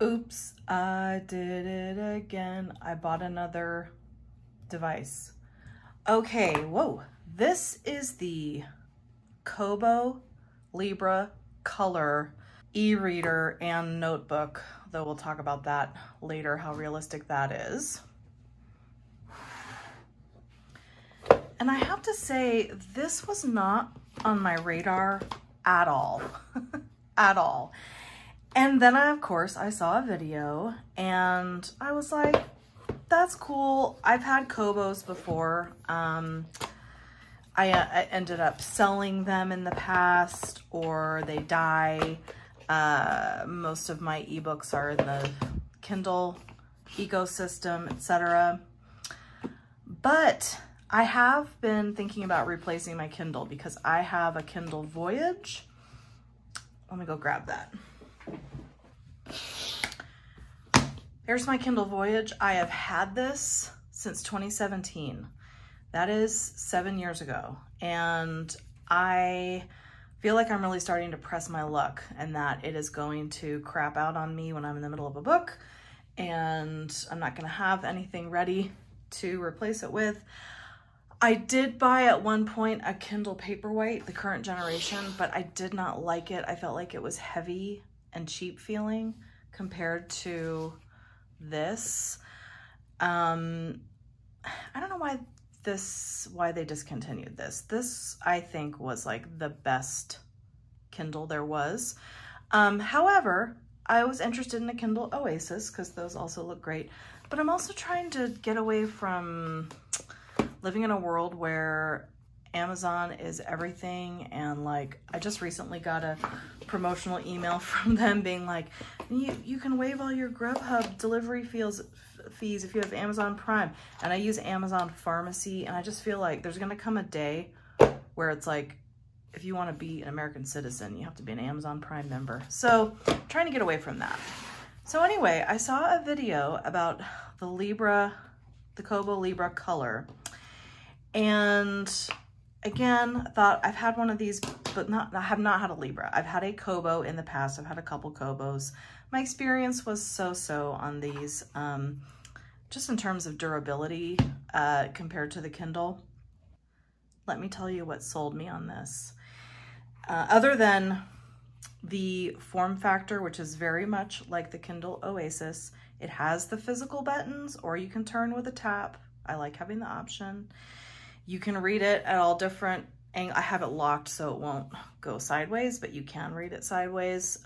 Oops, I did it again. I bought another device. Okay, whoa. This is the Kobo Libra Color e-reader and notebook, though we'll talk about that later, how realistic that is. And I have to say, this was not on my radar at all, at all. And then of course, I saw a video and I was like, that's cool. I've had Kobos before. I ended up selling them in the past, or they die. Most of my ebooks are in the Kindle ecosystem, etc. But I have been thinking about replacing my Kindle because I have a Kindle Voyage. Let me go grab that. Here's my Kindle Voyage. I have had this since 2017. That is 7 years ago. And I feel like I'm really starting to press my luck and that it is going to crap out on me when I'm in the middle of a book and I'm not gonna have anything ready to replace it with. I did buy at one point a Kindle Paperwhite, the current generation, but I did not like it. I felt like it was heavy and cheap feeling compared to this. I don't know why they discontinued this. This, I think, was like the best Kindle there was. However, I was interested in a Kindle Oasis because those also look great, but I'm also trying to get away from living in a world where Amazon is everything. And like, I just recently got a promotional email from them being like, you can waive all your Grubhub delivery fees if you have Amazon Prime. And I use Amazon Pharmacy, and I just feel like there's gonna come a day where it's like, if you want to be an American citizen, you have to be an Amazon Prime member. So I'm trying to get away from that. So anyway, I saw a video about the Kobo Libra Color. And again, thought I've had one of these, but I have not had a Libra. I've had a Kobo in the past. I've had a couple Kobos. My experience was so-so on these, just in terms of durability compared to the Kindle. Let me tell you what sold me on this. Other than the form factor, which is very much like the Kindle Oasis, it has the physical buttons, or you can turn with a tap. I like having the option. You can read it at all different angles. I have it locked so it won't go sideways, but you can read it sideways.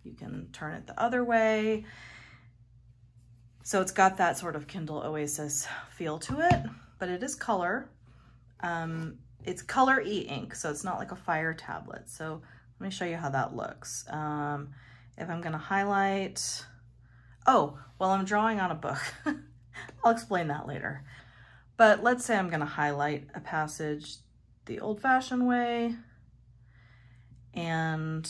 You can turn it the other way. So it's got that sort of Kindle Oasis feel to it, but it is color. It's color e-ink, so it's not like a Fire tablet. So let me show you how that looks. If I'm gonna highlight, oh, well, I'm drawing on a book. I'll explain that later. But let's say I'm gonna highlight a passage the old-fashioned way, and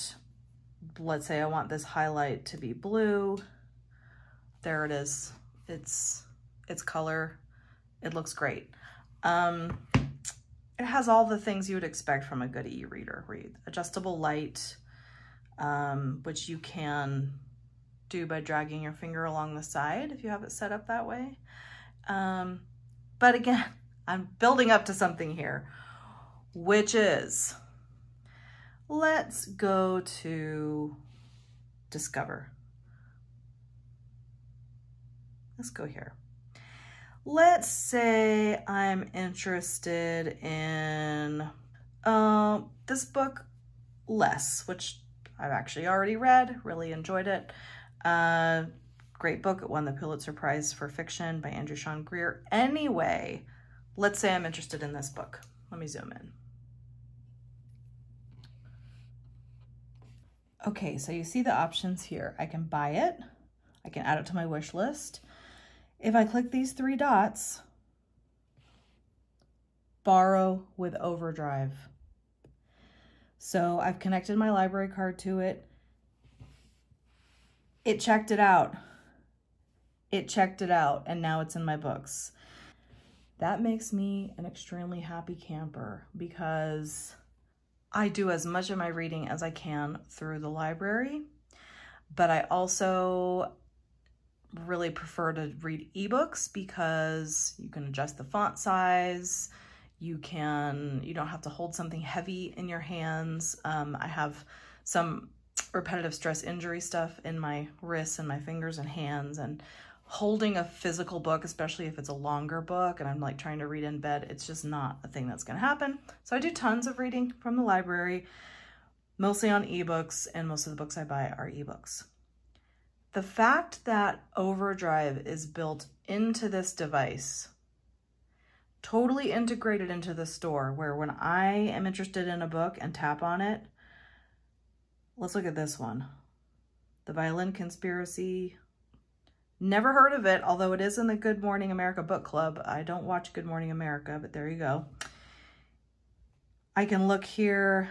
let's say I want this highlight to be blue. There it is. It's color. It looks great. It has all the things you would expect from a good e-reader. Adjustable light, which you can do by dragging your finger along the side if you have it set up that way. But again, I'm building up to something here, which is, let's go to Discover. Let's go here. Let's say I'm interested in this book, Less, which I've actually already read, really enjoyed it. Great book. It won the Pulitzer Prize for Fiction by Andrew Sean Greer. Anyway, let's say I'm interested in this book. Let me zoom in. Okay, so you see the options here. I can buy it. I can add it to my wish list. If I click these three dots, borrow with Overdrive. So I've connected my library card to it. It checked it out. It checked it out, and now it's in my books. That makes me an extremely happy camper because I do as much of my reading as I can through the library, but I also really prefer to read ebooks because you can adjust the font size. You don't have to hold something heavy in your hands. I have some repetitive stress injury stuff in my wrists and my fingers and hands, and holding a physical book, especially if it's a longer book and I'm like trying to read in bed, it's just not a thing that's going to happen. So I do tons of reading from the library, mostly on ebooks, and most of the books I buy are ebooks. The fact that Overdrive is built into this device, totally integrated into the store, where when I am interested in a book and tap on it, let's look at this one. The Violin Conspiracy. Never heard of it, although it is in the Good Morning America book club. I don't watch Good Morning America, but there you go. I can look here,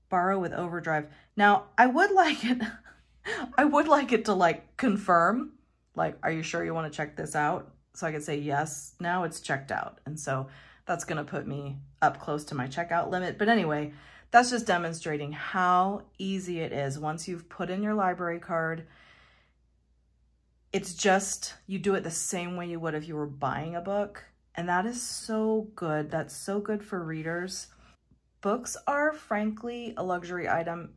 borrow with Overdrive. Now, I would like it to like confirm, like, are you sure you want to check this out? So I could say, yes, now it's checked out. And so that's going to put me up close to my checkout limit. But anyway, that's just demonstrating how easy it is. Once you've put in your library card, it's just, you do it the same way you would if you were buying a book. And that is so good. That's so good for readers. Books are frankly a luxury item.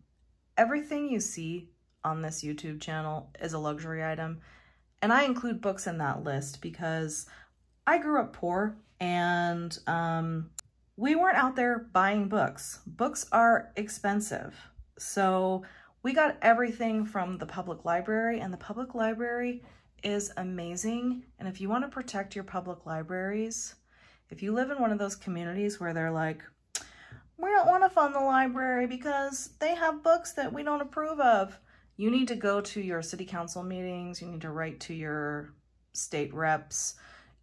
Everything you see on this YouTube channel is a luxury item. And I include books in that list because I grew up poor and we weren't out there buying books. Books are expensive. So we got everything from the public library, and the public library is amazing. And if you want to protect your public libraries, if you live in one of those communities where they're like, we don't want to fund the library because they have books that we don't approve of, you need to go to your city council meetings. You need to write to your state reps.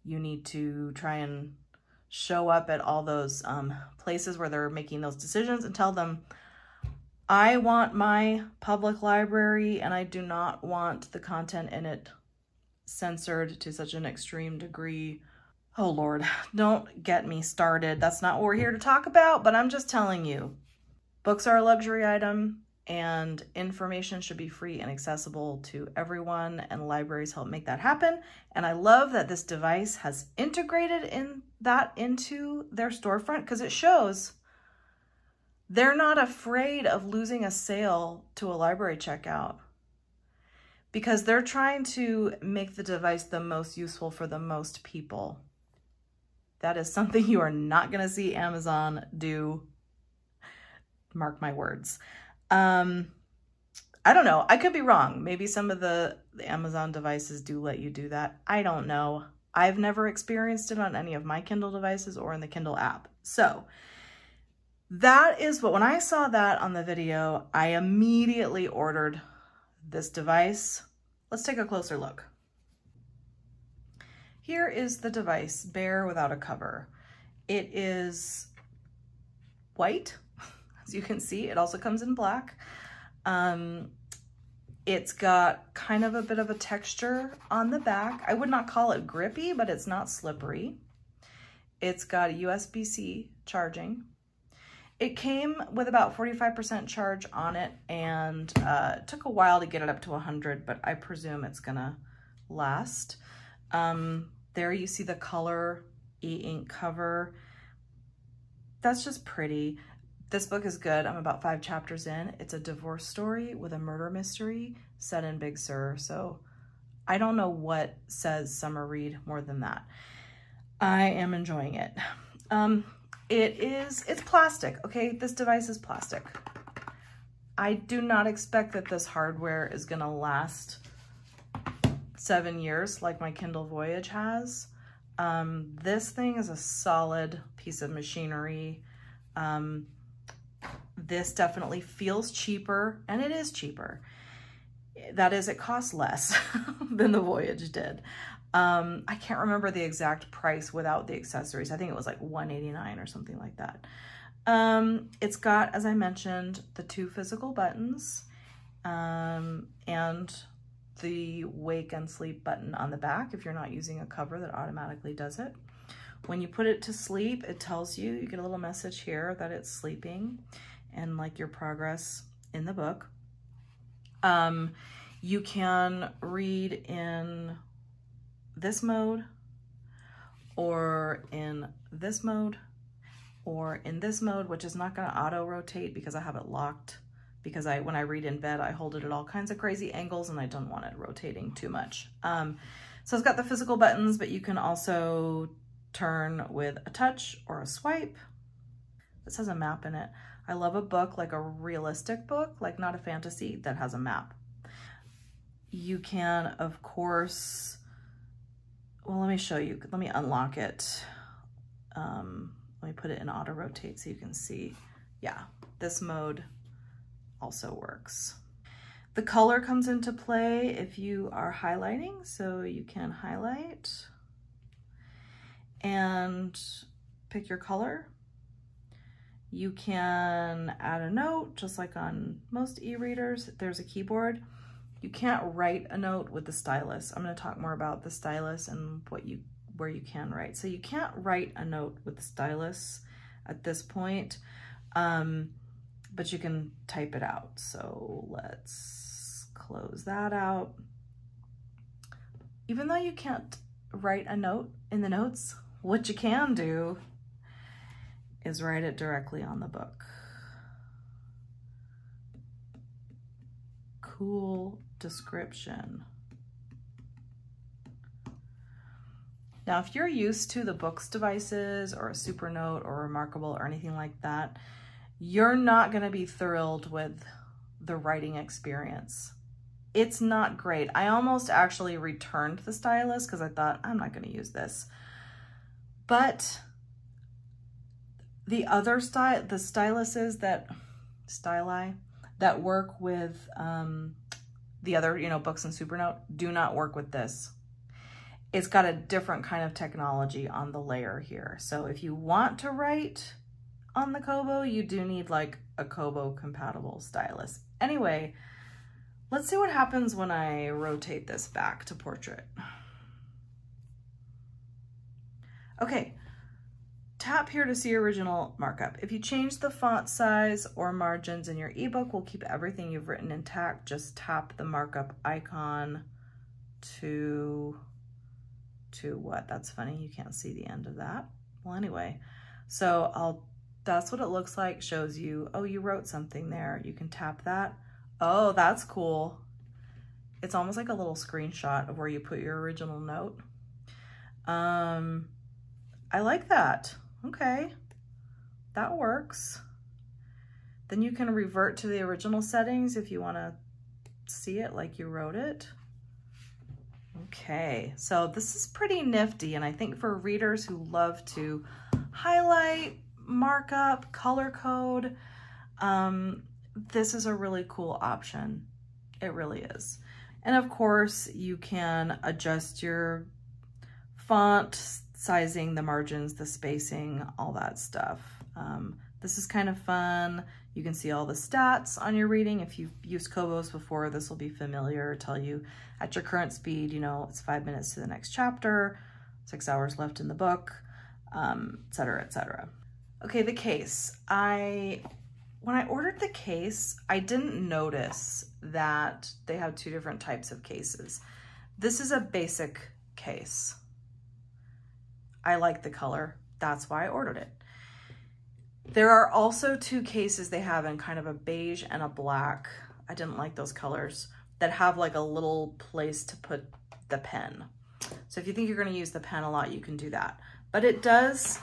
You need to try and show up at all those places where they're making those decisions and tell them, I want my public library and I do not want the content in it censored to such an extreme degree. Oh Lord, don't get me started. That's not what we're here to talk about, but I'm just telling you, books are a luxury item and information should be free and accessible to everyone, and libraries help make that happen. And I love that this device has integrated into their storefront, because it shows they're not afraid of losing a sale to a library checkout, because they're trying to make the device the most useful for the most people. That is something you are not going to see Amazon do. Mark my words. I don't know. I could be wrong. Maybe some of the Amazon devices do let you do that. I don't know. I've never experienced it on any of my Kindle devices or in the Kindle app. So that is what, when I saw that on the video, I immediately ordered this device. Let's take a closer look. Here is the device, bare without a cover. It is white, as you can see. It also comes in black. It's got kind of a bit of a texture on the back. I would not call it grippy, but it's not slippery. It's got a USB-C charging. It came with about 45% charge on it, and it took a while to get it up to 100, but I presume it's gonna last. There you see the color e-ink cover. That's just pretty. This book is good. I'm about 5 chapters in. It's a divorce story with a murder mystery set in Big Sur. So I don't know what says summer read more than that. I am enjoying it. It's plastic, okay? This device is plastic. I do not expect that this hardware is gonna last 7 years like my Kindle Voyage has. This thing is a solid piece of machinery. This definitely feels cheaper, and it is cheaper. That is, it costs less than the Voyage did. I can't remember the exact price without the accessories. I think it was like $189 or something like that. It's got, as I mentioned, the 2 physical buttons and the wake and sleep button on the back if you're not using a cover that automatically does it. When you put it to sleep, it tells you, you get a little message here that it's sleeping and like your progress in the book. You can read in this mode, or in this mode, or in this mode, which is not going to auto rotate because I have it locked, because when I read in bed, I hold it at all kinds of crazy angles and I don't want it rotating too much. So it's got the physical buttons, but you can also turn with a touch or a swipe. This has a map in it. I love a book, like a realistic book, like not a fantasy, that has a map. You can, of course, well, let me show you. Let me unlock it. Let me put it in auto rotate so you can see. Yeah, this mode also works. The color comes into play if you are highlighting, so you can highlight and pick your color. You can add a note, just like on most e-readers. There's a keyboard. You can't write a note with the stylus. I'm going to talk more about the stylus and where you can write. So you can't write a note with the stylus at this point, but you can type it out. So let's close that out. Even though you can't write a note in the notes, what you can do is write it directly on the book. Cool description. Now, if you're used to the Books devices or a Supernote or Remarkable or anything like that, you're not going to be thrilled with the writing experience. It's not great. I almost actually returned the stylus because I thought, I'm not going to use this. But the other the styluses that work with the other, Books and Supernote do not work with this. It's got a different kind of technology on the layer here. So if you want to write on the Kobo, you do need like a Kobo compatible stylus. Anyway, let's see what happens when I rotate this back to portrait. Okay, tap here to see original markup. If you change the font size or margins in your ebook, we'll keep everything you've written intact. Just tap the markup icon to what? That's funny, you can't see the end of that. Well, anyway, so that's what it looks like. Shows you, oh, you wrote something there. You can tap that. Oh, that's cool. It's almost like a little screenshot of where you put your original note. I like that. Okay, that works. Then you can revert to the original settings if you want to see it like you wrote it. Okay, so this is pretty nifty, and I think for readers who love to highlight, markup, color code, this is a really cool option. It really is. And of course, you can adjust your font sizing, the margins, the spacing, all that stuff. This is kind of fun. You can see all the stats on your reading. If you've used Kobos before, this will be familiar. Tell you at your current speed, it's 5 minutes to the next chapter, 6 hours left in the book, et cetera, et cetera. Okay, the case. When I ordered the case, I didn't notice that they have two different types of cases. This is a basic case. I like the color. That's why I ordered it. There are also two cases they have in kind of a beige and a black. I didn't like those colors, that have like a little place to put the pen. So if you think you're going to use the pen a lot, you can do that. But it does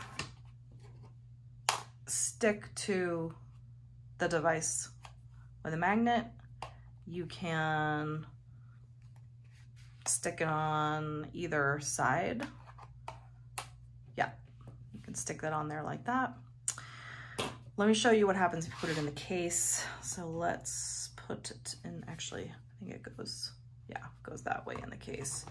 stick to the device with a magnet. You can stick it on either side. Yeah, you can stick that on there like that. Let me show you what happens if you put it in the case. So let's put it in, actually, I think it goes, yeah, it goes that way in the case.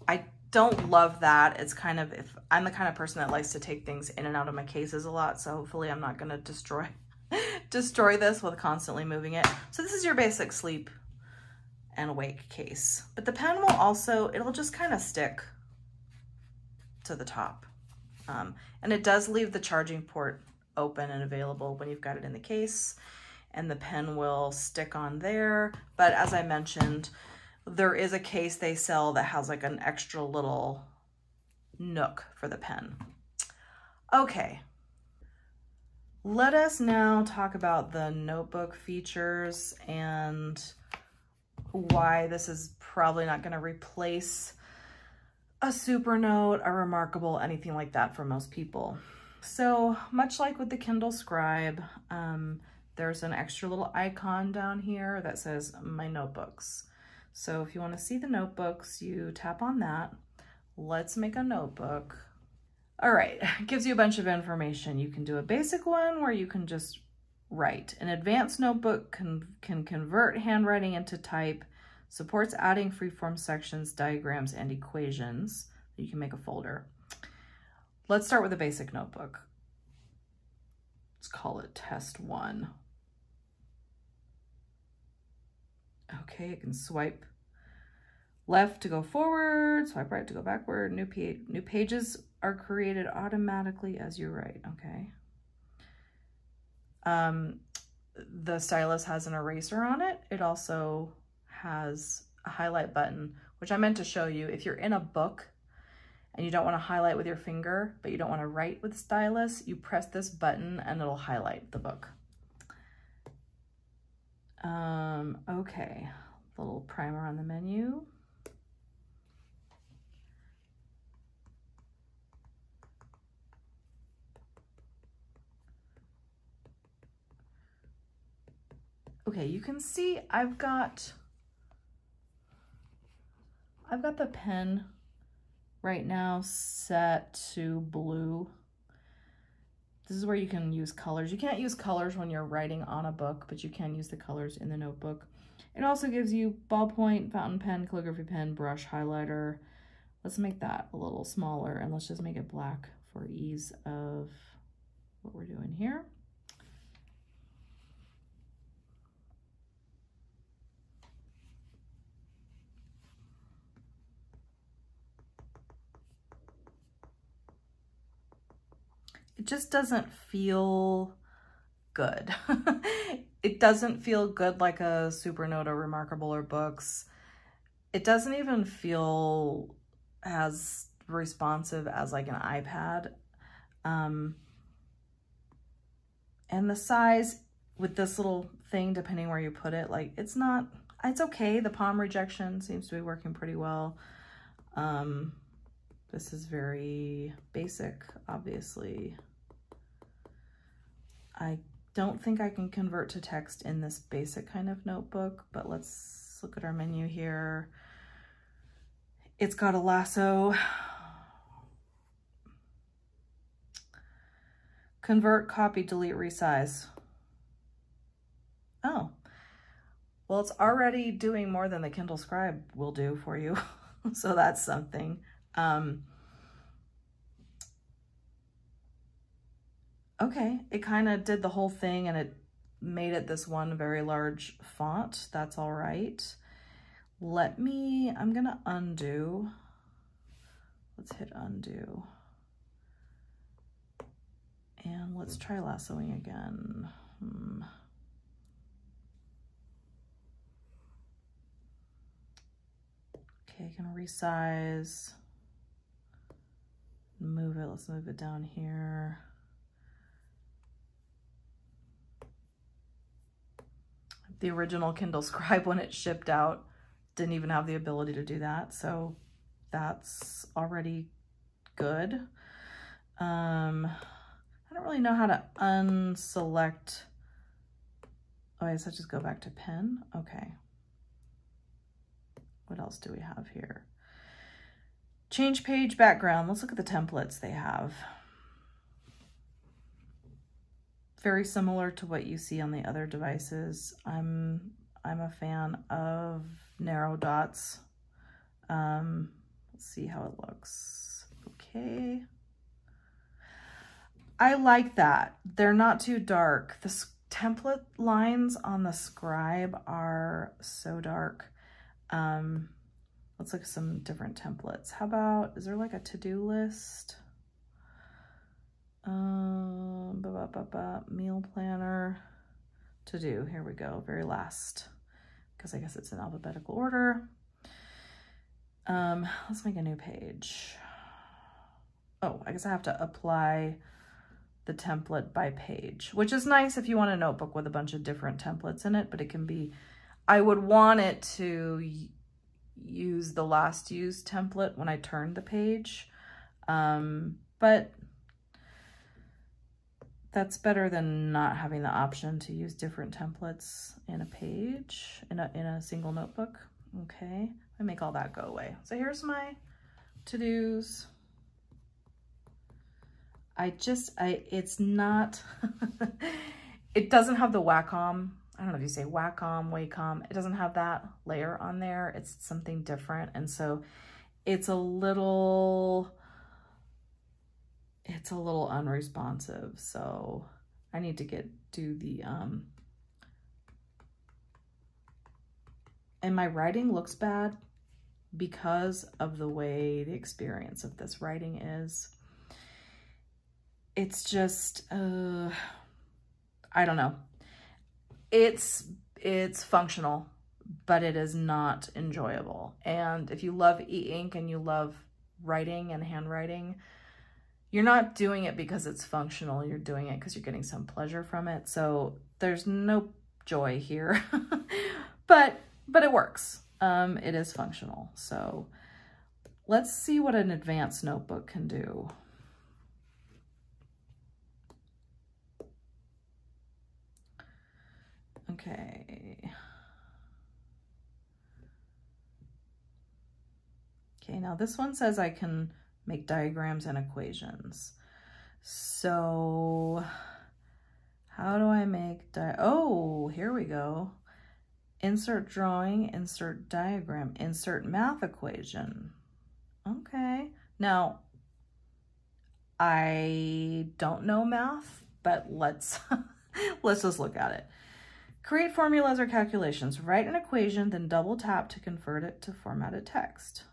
I don't love that. It's kind of, if I'm the kind of person that likes to take things in and out of my cases a lot, so hopefully I'm not gonna destroy this with constantly moving it. So this is your basic sleep and awake case. But the pen will also, it'll just kind of stick to the top. And it does leave the charging port open and available when you've got it in the case, and the pen will stick on there. But as I mentioned, there is a case they sell that has like an extra little nook for the pen. Okay, let us now talk about the notebook features and why this is probably not going to replace a Supernote, a Remarkable, anything like that for most people. So much like with the Kindle Scribe, there's an extra little icon down here that says My Notebooks. So if you want to see the notebooks, you tap on that. Let's make a notebook. All right, it gives you a bunch of information. You can do a basic one where you can just write. An advanced notebook can convert handwriting into type, supports adding freeform sections, diagrams, and equations. You can make a folder. Let's start with a basic notebook. Let's call it Test 1. Okay, it can swipe left to go forward, swipe right to go backward. New pages are created automatically as you write, okay? The stylus has an eraser on it. It also has a highlight button, which I meant to show you. If you're in a book and you don't want to highlight with your finger, but you don't want to write with stylus, you press this button and it'll highlight the book. Okay, little primer on the menu. Okay, you can see I've got the pen right now set to blue. This is where you can use colors. You can't use colors when you're writing on a book, but you can use the colors in the notebook. It also gives you ballpoint, fountain pen, calligraphy pen, brush, highlighter. Let's make that a little smaller and let's just make it black for ease of what we're doing here. It just doesn't feel good. It doesn't feel good like a Supernote or Remarkable or books. It doesn't even feel as responsive as like an iPad. And the size with this little thing, depending where you put it, like it's okay. The palm rejection seems to be working pretty well. This is very basic, obviously. I don't think I can convert to text in this basic kind of notebook, but let's look at our menu here. It's got a lasso. Convert, copy, delete, resize. Oh, well, it's already doing more than the Kindle Scribe will do for you. So that's something. Okay, it kind of did the whole thing and it made it this one very large font. That's all right. I'm gonna undo. Let's hit undo. And let's try lassoing again. Okay, I can resize. Move it, let's move it down here. The original Kindle Scribe, when it shipped out, didn't even have the ability to do that. So that's already good. I don't really know how to unselect. Oh, I guess I just go back to pen. Okay. What else do we have here? Change page background. Let's look at the templates they have. Very similar to what you see on the other devices. I'm a fan of narrow dots. Let's see how it looks. Okay. I like that. They're not too dark. The template lines on the Scribe are so dark. Let's look at some different templates. How about, is there like a to-do list? Meal planner, to-do, here we go, very last, because I guess it's in alphabetical order. Let's make a new page. Oh, I guess I have to apply the template by page, which is nice if you want a notebook with a bunch of different templates in it, but it can be, I would want it to use the last used template when I turn the page. But that's better than not having the option to use different templates in a page, in a single notebook. Okay, I make all that go away. So here's my to-dos. It's not, it doesn't have the Wacom, I don't know if you say Wacom, it doesn't have that layer on there. It's something different. And so it's a little unresponsive. So I need to do the, and my writing looks bad because of the way the experience of this writing is. It's just, I don't know. It's functional, but it is not enjoyable. And if you love e-ink and you love writing and handwriting, you're not doing it because it's functional. You're doing it because you're getting some pleasure from it. So there's no joy here, but it works. It is functional. So let's see what an advanced notebook can do. Okay. Okay, now this one says I can make diagrams and equations. So how do I make oh, here we go. Insert drawing, insert diagram, insert math equation. Okay. Now, I don't know math, but let's just look at it. Create formulas or calculations. Write an equation, then double tap to convert it to formatted text.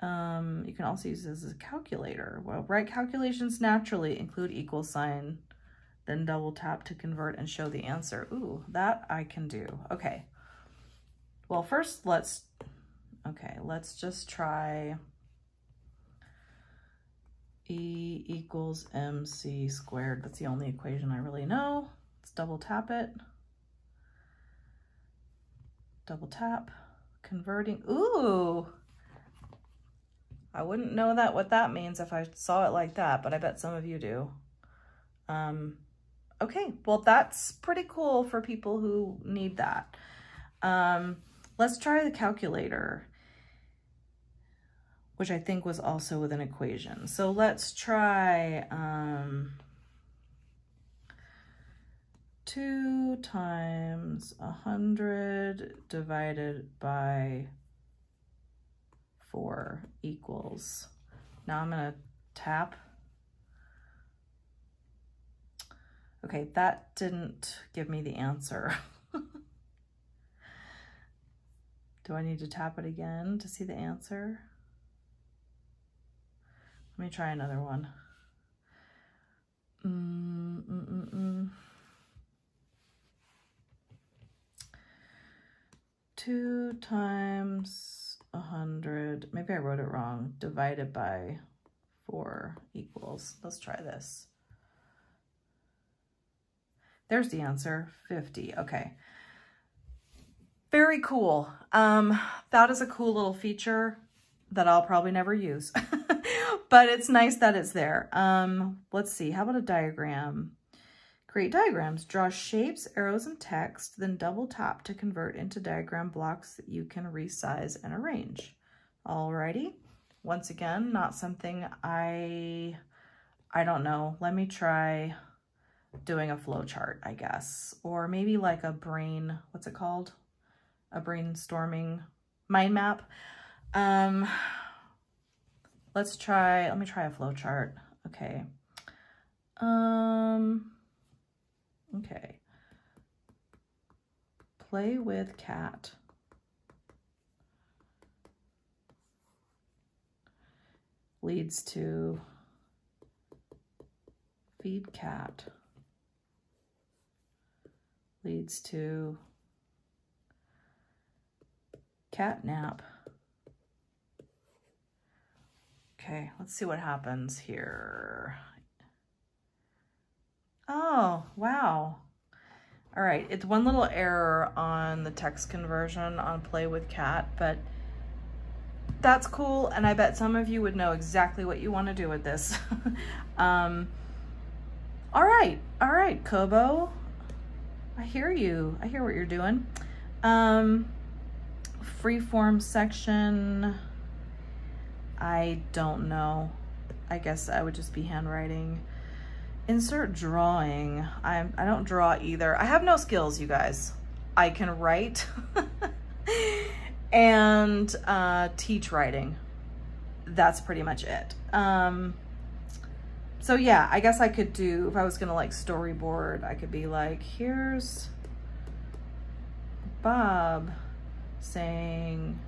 You can also use this as a calculator. Well, write calculations naturally, include equal sign, then double tap to convert and show the answer. Ooh, that I can do. Okay. Well, first let's just try E equals MC squared. That's the only equation I really know. Let's double tap it. Double tap, converting. Ooh, I wouldn't know what that means if I saw it like that, but I bet some of you do. Okay, well, that's pretty cool for people who need that. Let's try the calculator, which I think was also with an equation. So let's try 2 times 100 divided by 4 equals. Now I'm gonna tap. Okay, that didn't give me the answer. Do I need to tap it again to see the answer? Let me try another one. 2 times 100, maybe I wrote it wrong, divided by 4 equals. Let's try this. There's the answer, 50. Okay. Very cool. That is a cool little feature that I'll probably never use, but it's nice that it's there. Let's see, how about a diagram? Create diagrams, draw shapes, arrows, and text, then double tap to convert into diagram blocks that you can resize and arrange. Alrighty, once again, not something I don't know. Let me try doing a flow chart, I guess, or maybe like a brain, what's it called? A brainstorming mind map. Let me try a flow chart. Okay. Okay. Play with cat. leads to feed cat, leads to cat nap. Okay, let's see what happens here. Oh, wow. All right, it's one little error on the text conversion on play with cat, but that's cool. And I bet some of you would know exactly what you want to do with this. All right, Kobo. I hear you. I hear what you're doing. Freeform section. I don't know. I guess I would just be handwriting. Insert drawing. I don't draw either. I have no skills, you guys. I can write and teach writing. That's pretty much it. So yeah, I guess I could do, if I was gonna like storyboard, I could be like, here's Bob saying,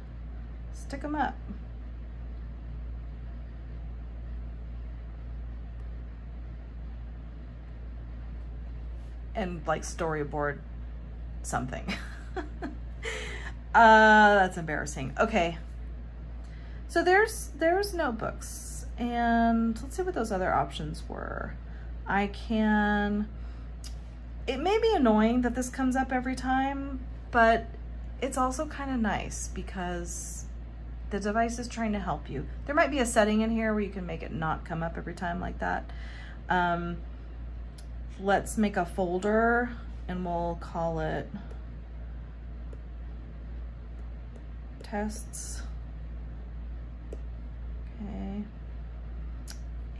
stick 'em up. And like storyboard something. That's embarrassing. Okay. So there's notebooks, and let's see what those other options were. It may be annoying that this comes up every time, but it's also kind of nice because the device is trying to help you. There might be a setting in here where you can make it not come up every time like that. Let's make a folder and we'll call it tests. Okay.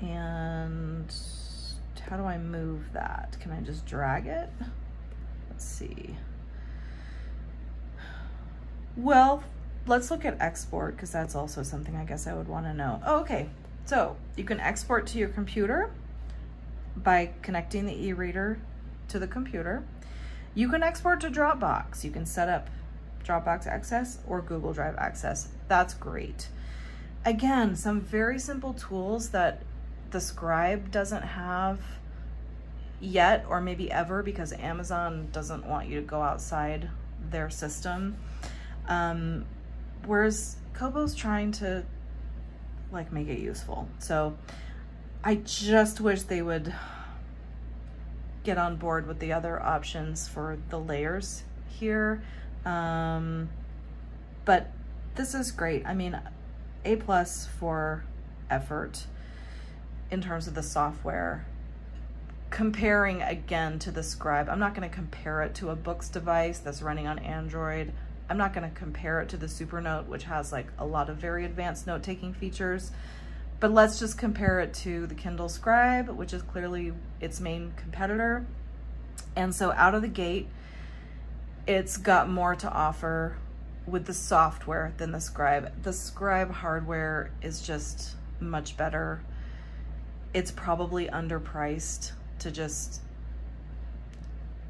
And how do I move that? Can I just drag it? Let's see. Well, let's look at export because that's also something I guess I would want to know. Oh, okay, so you can export to your computer by connecting the e-reader to the computer. You can export to Dropbox. You can set up Dropbox access or Google Drive access. That's great. Again, some very simple tools that the Scribe doesn't have yet, or maybe ever, because Amazon doesn't want you to go outside their system. Whereas Kobo's trying to like make it useful. So I just wish they would get on board with the other options for the layers here. But this is great. I mean, A+ for effort in terms of the software. Comparing again to the Scribe, I'm not going to compare it to a Books device that's running on Android. I'm not going to compare it to the Supernote, which has like a lot of very advanced note-taking features. But let's just compare it to the Kindle Scribe, which is clearly its main competitor. And so out of the gate, it's got more to offer with the software than the Scribe. The Scribe hardware is just much better. It's probably underpriced to just,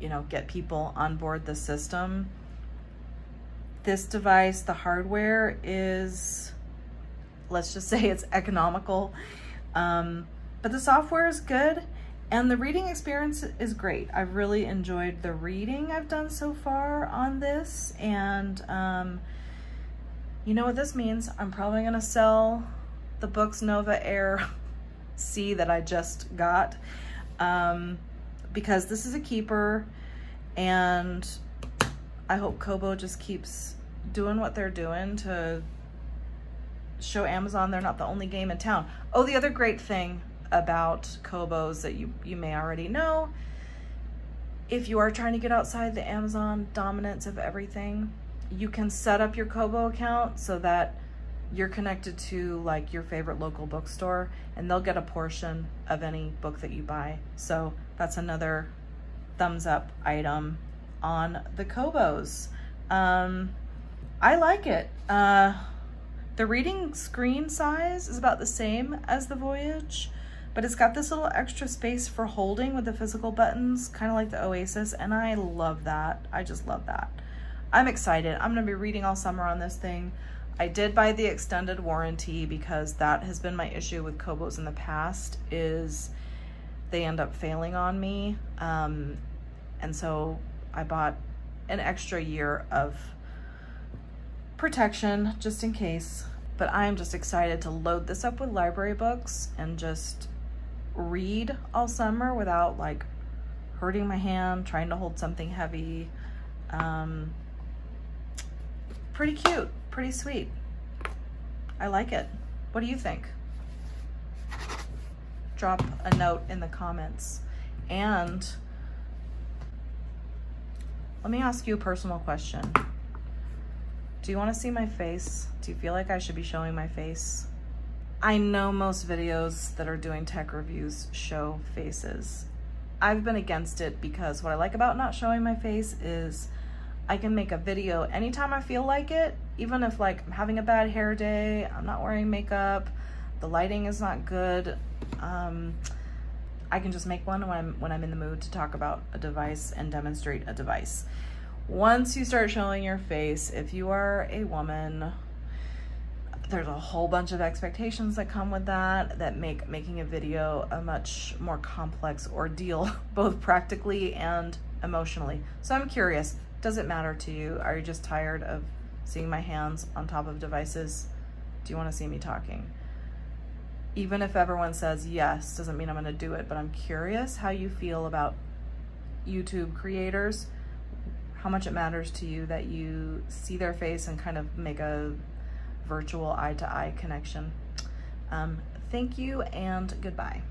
you know, get people on board the system. This device, the hardware is, let's just say it's economical, but the software is good and the reading experience is great. I've really enjoyed the reading I've done so far on this, and you know what this means? I'm probably gonna sell the Books Nova Air C that I just got because this is a keeper, and I hope Kobo just keeps doing what they're doing to show Amazon they're not the only game in town. Oh, the other great thing about Kobos that you may already know, if you are trying to get outside the Amazon dominance of everything, you can set up your Kobo account so that you're connected to like your favorite local bookstore, and they'll get a portion of any book that you buy. So that's another thumbs up item on the Kobos. I like it. The reading screen size is about the same as the Voyage, but it's got this little extra space for holding with the physical buttons, kind of like the Oasis, and I love that. I just love that. I'm excited. I'm gonna be reading all summer on this thing. I did buy the extended warranty because that has been my issue with Kobos in the past, is they end up failing on me. And so I bought an extra year of protection just in case. But I'm just excited to load this up with library books and just read all summer without like hurting my hand, trying to hold something heavy. Pretty cute, pretty sweet. I like it. What do you think? Drop a note in the comments. And let me ask you a personal question. Do you want to see my face? Do you feel like I should be showing my face? I know most videos that are doing tech reviews show faces. I've been against it because what I like about not showing my face is I can make a video anytime I feel like it, even if like I'm having a bad hair day, I'm not wearing makeup, the lighting is not good. I can just make one when I'm in the mood to talk about a device and demonstrate a device. Once you start showing your face, if you are a woman, there's a whole bunch of expectations that come with that make making a video a much more complex ordeal, both practically and emotionally. So I'm curious, does it matter to you? Are you just tired of seeing my hands on top of devices? Do you want to see me talking? Even if everyone says yes, doesn't mean I'm going to do it, but I'm curious how you feel about YouTube creators, how much it matters to you that you see their face and kind of make a virtual eye-to-eye connection. Thank you and goodbye.